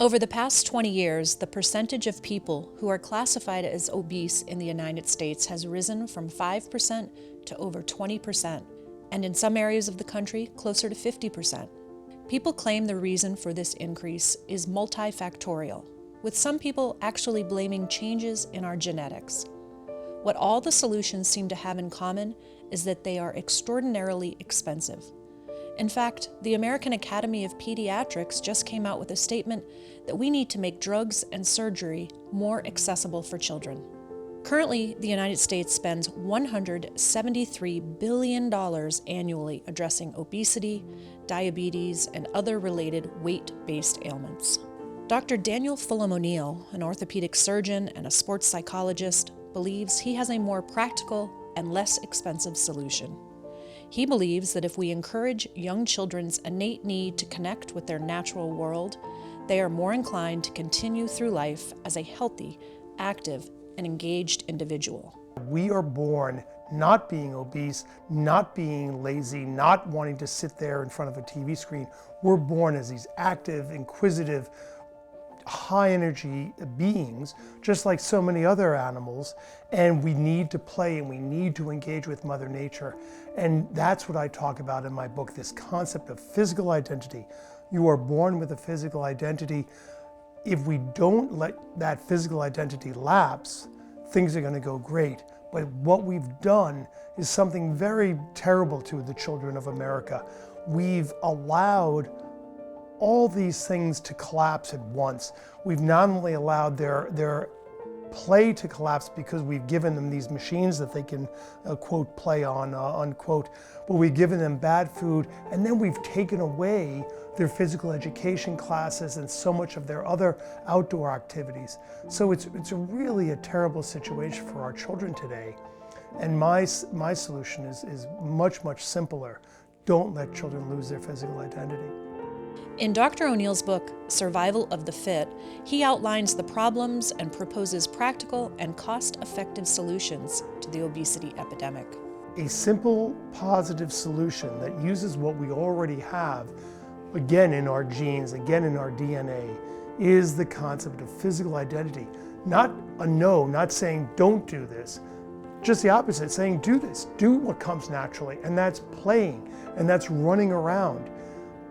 Over the past 20 years, the percentage of people who are classified as obese in the United States has risen from 5% to over 20%, and in some areas of the country, closer to 50%. People claim the reason for this increase is multifactorial, with some people actually blaming changes in our genetics. What all the solutions seem to have in common is that they are extraordinarily expensive. In fact, the American Academy of Pediatrics just came out with a statement that we need to make drugs and surgery more accessible for children. Currently, the United States spends $173 billion annually addressing obesity, diabetes, and other related weight-based ailments. Dr. Daniel Fulham O'Neill, an orthopedic surgeon and a sports psychologist, believes he has a more practical and less expensive solution. He believes that if we encourage young children's innate need to connect with their natural world, they are more inclined to continue through life as a healthy, active, and engaged individual. We are born not being obese, not being lazy, not wanting to sit there in front of a TV screen. We're born as these active, inquisitive, high energy beings, just like so many other animals, and we need to play and we need to engage with Mother Nature. And that's what I talk about in my book, this concept of physical identity. You are born with a physical identity. If we don't let that physical identity lapse, things are going to go great. But what we've done is something very terrible to the children of America. We've allowed all these things to collapse at once. We've not only allowed their play to collapse because we've given them these machines that they can, quote, play on, unquote, but we've given them bad food, and then we've taken away their physical education classes and so much of their other outdoor activities. So it's really a terrible situation for our children today. And my solution is much, much simpler. Don't let children lose their physical identity. In Dr. O'Neill's book, Survival of the Fit, he outlines the problems and proposes practical and cost-effective solutions to the obesity epidemic. A simple, positive solution that uses what we already have, again in our genes, again in our DNA, is the concept of physical identity. Not a no, not saying don't do this, just the opposite, saying do this, do what comes naturally, and that's playing, and that's running around.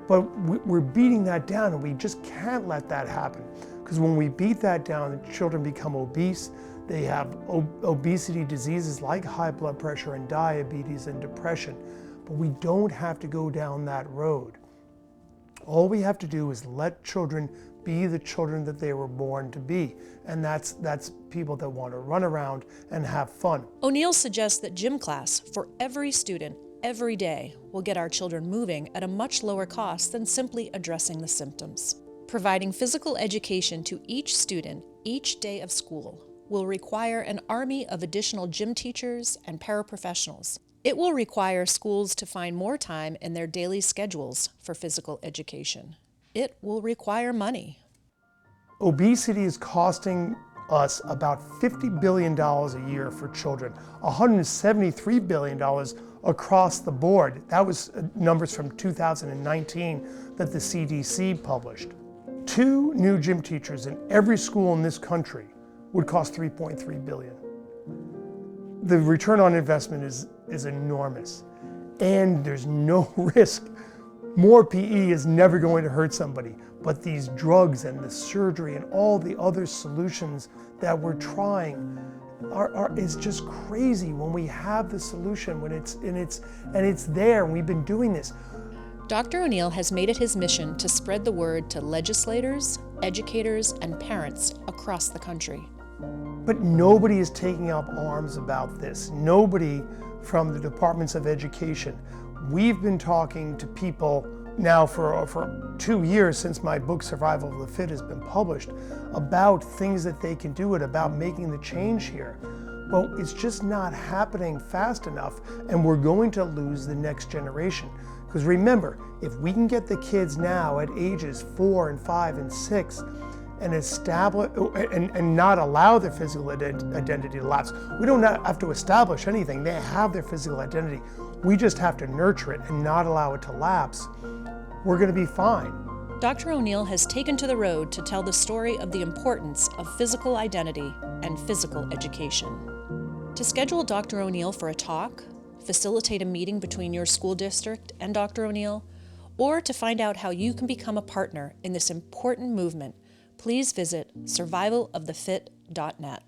But we're beating that down, and we just can't let that happen. Because when we beat that down, the children become obese. They have obesity diseases like high blood pressure and diabetes and depression. But we don't have to go down that road. All we have to do is let children be the children that they were born to be. And that's people that want to run around and have fun. O'Neill suggests that gym class for every student every day will get our children moving at a much lower cost than simply addressing the symptoms. Providing physical education to each student each day of school will require an army of additional gym teachers and paraprofessionals. It will require schools to find more time in their daily schedules for physical education. It will require money. Obesity is costing us about $50 billion a year for children, $173 billion across the board. That was numbers from 2019 that the CDC published. 2 new gym teachers in every school in this country would cost $3.3 billion. The return on investment is enormous, and there's no risk. More PE is never going to hurt somebody, but these drugs and the surgery and all the other solutions that we're trying is just crazy when we have the solution, when it's there, and we've been doing this. Dr. O'Neill has made it his mission to spread the word to legislators, educators, and parents across the country. But nobody is taking up arms about this. Nobody from the departments of education. We've been talking to people now for 2 years since my book Survival of the Fit has been published about things that they can do, about making the change here. Well, it's just not happening fast enough, and we're going to lose the next generation. Because remember, if we can get the kids now at ages 4 and 5 and 6 and establish and not allow their physical identity to lapse, we don't have to establish anything. They have their physical identity. We just have to nurture it and not allow it to lapse. We're going to be fine. Dr. O'Neill has taken to the road to tell the story of the importance of physical identity and physical education. To schedule Dr. O'Neill for a talk, facilitate a meeting between your school district and Dr. O'Neill, or to find out how you can become a partner in this important movement, please visit survivalofthefit.net.